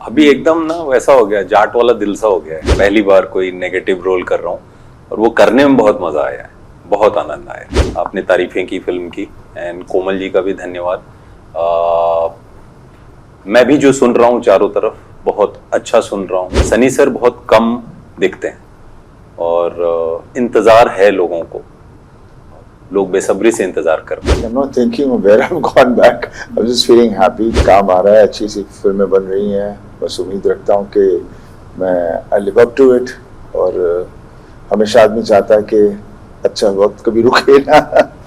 अभी एकदम ना वैसा हो गया, जाट वाला दिल सा हो गया है। पहली बार कोई नेगेटिव रोल कर रहा हूँ और वो करने में बहुत मजा आया है, बहुत आनंद आया। आपने तारीफें की फिल्म की, एंड कोमल जी का भी धन्यवाद। मैं भी जो सुन रहा हूँ चारों तरफ बहुत अच्छा सुन रहा हूँ। सनी सर बहुत कम दिखते हैं और इंतजार है लोगों को, लोग बेसब्री से इंतजार कर रहे हैं। I'm not thinking of where I've gone back. I'm just feeling happy. काम आ रहा है, अच्छी सी फिल्में बन रही हैं। बस उम्मीद रखता हूँ कि मैं I live up to it। और हमेशा आदमी चाहता है कि अच्छा वक्त कभी रुके ना।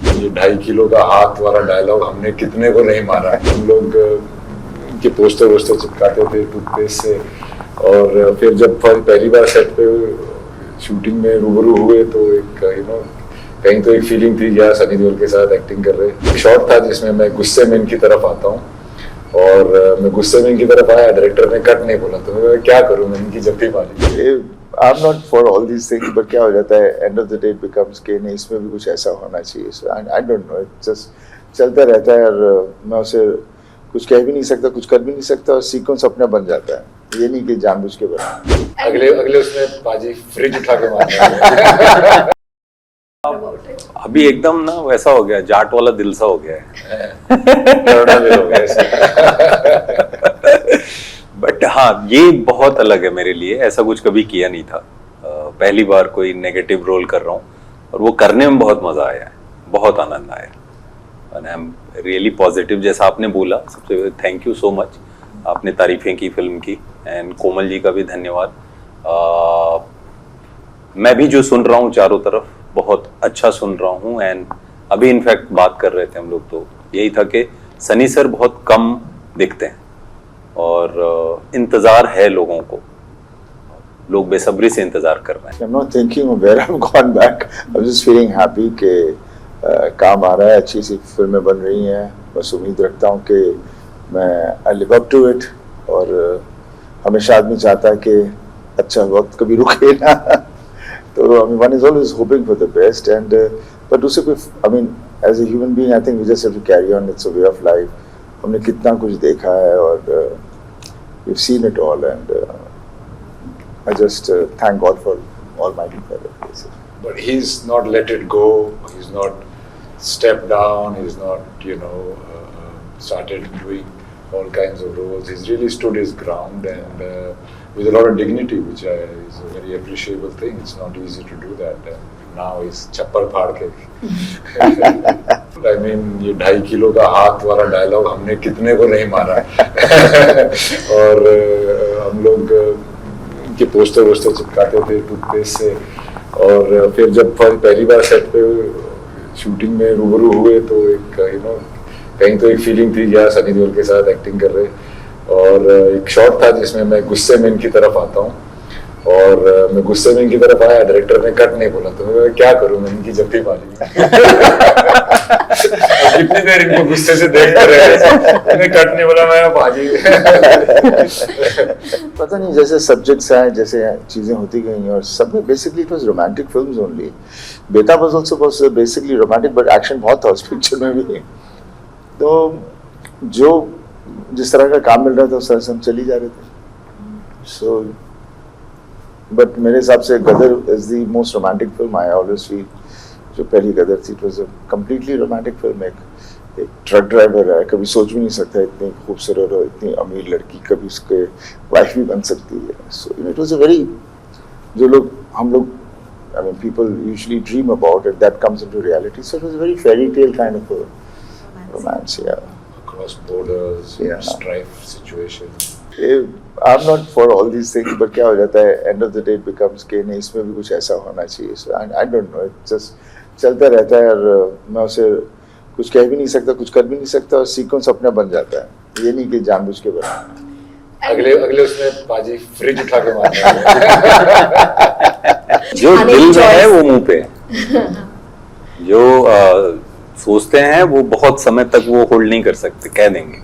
ये 2.5 किलो का हाथ वाला डायलॉग हमने कितने को नहीं मारा है। हम लोग के पोस्टर चिपकाते थे टूथपेस्ट से, और फिर जब पहली बार सेट पे शूटिंग में रूबरू हुए तो एक कहीं तो एक फीलिंग थी यार सनी देओल के साथ एक्टिंग कर रहे। शॉट था जिसमें मैं गुस्से में इनकी तरफ आता हूँ और मैं गुस्से में इनकी तरफ आया, डायरेक्टर ने कट नहीं बोला तो मैं क्या करूँ, मैं इनकी जफ्ती मारी। I'm not for all these things, but क्या हो जाता है end of the day it becomes कि नहीं इसमें भी कुछ ऐसा होना चाहिए। So I don't know, it just चलता रहता है और मैं उसे कुछ कह भी नहीं सकता, कुछ कर भी नहीं सकता और सीक्वेंस अपना बन जाता है। ये नहीं कि जानबूझ के बना। अगले उसमें बाजी फ्रिज उठा के मारना। अभी एकदम ना वैसा हो गया, जाट वाला दिल सा हो गया है। बट हाँ, ये बहुत अलग है मेरे लिए, ऐसा कुछ कभी किया नहीं था। पहली बार कोई नेगेटिव रोल कर रहा हूँ और वो करने में बहुत मजा आया है, बहुत आनंद आया। And I am really positive, जैसा आपने बोला। सबसे पहले थैंक यू सो मच, आपने तारीफें की फिल्म की, एंड कोमल जी का भी धन्यवाद। मैं भी जो सुन रहा हूँ चारों तरफ बहुत अच्छा सुन रहा हूँ। एंड अभी इनफैक्ट बात कर रहे थे हम लोग, तो यही था कि सनी सर बहुत कम दिखते हैं और इंतजार है लोगों को, लोग बेसब्री से इंतजार कर रहे हैं। I'm not thinking of where I've gone back. I'm just feeling happy कि काम आ रहा है, अच्छी सी फिल्में बन रही हैं। बस उम्मीद रखता हूँ कि मैं I live up to it। और हमेशा आदमी चाहता है कि अच्छा वक्त कभी रुके ना। तो I mean, one is always hoping for the best, and but उसे कोई I mean as a human being I think we just have to carry on. It's a way of life. हमने कितना कुछ देखा है और we've seen it all, and I just thank God for Almighty for it. But he's not let it go. He's not stepped down. He's not started doing all kinds of roles. He's really stood his ground and with a lot of dignity, which is a very appreciable thing. It's not easy to do that. And now he's chappar फाड़ के। I mean ये 2.5 kilo का हाथ वाला dialogue हमने कितने को नहीं मारा है। और हम लोग के पोस्टर चिपकाते थे टूथपेस्ट से, और फिर जब पहली बार सेट पे शूटिंग में रूबरू हुए तो एक कहीं तो एक फीलिंग थी यार सनी देओल के साथ एक्टिंग कर रहे। और एक शॉट था जिसमें मैं गुस्से में इनकी तरफ आता हूँ और मैं गुस्से में इनकी तरफ आया, डायरेक्टर ने कट नहीं बोला तो मैं क्या करूँ, मैं इनकी जफ्ती मारी। कितनी देर इनको गुस्से से देखते रहे, कट नहीं बोला, मैं भागी। पता नहीं जैसे सब्जेक्ट्स आए, जैसे चीजें होती गई और सब में basically it was romantic films only. Beta was also basically romantic, but action बहुत था उस पिक्चर में भी। तो जो जिस तरह का काम मिल रहा था उस तरह से हम चली जा रहे थे। सो बट मेरे हिसाब से Gadar is the most romantic film I always feel. जो पहली गदर थी it was a completely romantic film. एक ट्रक ड्राइवर है, कभी सोच भी नहीं सकता इतनी खूबसूरत और इतनी अमीर लड़की कभी उसके वाइफ भी बन सकती है। So it was a very, जो लोग हम लोग I mean people usually dream about it, that comes into reality. So it was a very fairy tale kind of a romance, yeah. Across borders, Yeah. strife situations. I'm not for all these things, but क्या हो जाता है end of the day it becomes कि नहीं इसमें भी कुछ ऐसा होना चाहिए। So I don't know, it just चलता रहता है और मैं उसे कुछ कह भी नहीं सकता, कुछ कर भी नहीं सकता और सीक्वेंस अपना बन जाता है। ये नहीं कि जानबूझ के बना। अगले उसमें बाजी फ्रिज उठा के मारना। जो दिल में है वो मुंह पे है। जो सोचते हैं वो बहुत समय तक वो होल्ड नहीं कर सकते, कह देंगे।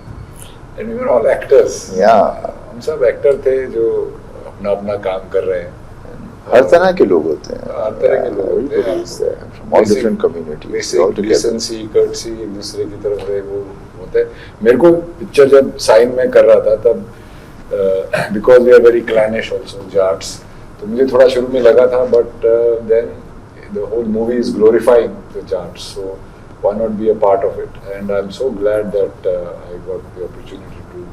And we were all actors. Yeah. हम सब एक्टर थे जो अपना अपना काम कर रहे हैं। हर तरह के लोग होते हैं, हर तरह के लोग होते हैं, from all different communities, all together. decency, courtesy, एक दूसरे की तरफ से वो होता है। मेरे को पिक्चर जब साइन में कर रहा था तब because we are very clannish also Jats, तो मुझे थोड़ा शुरू में लगा था, but then the whole movie is glorifying the Jats, so why not be a part of it? And I'm so glad that I got the opportunity to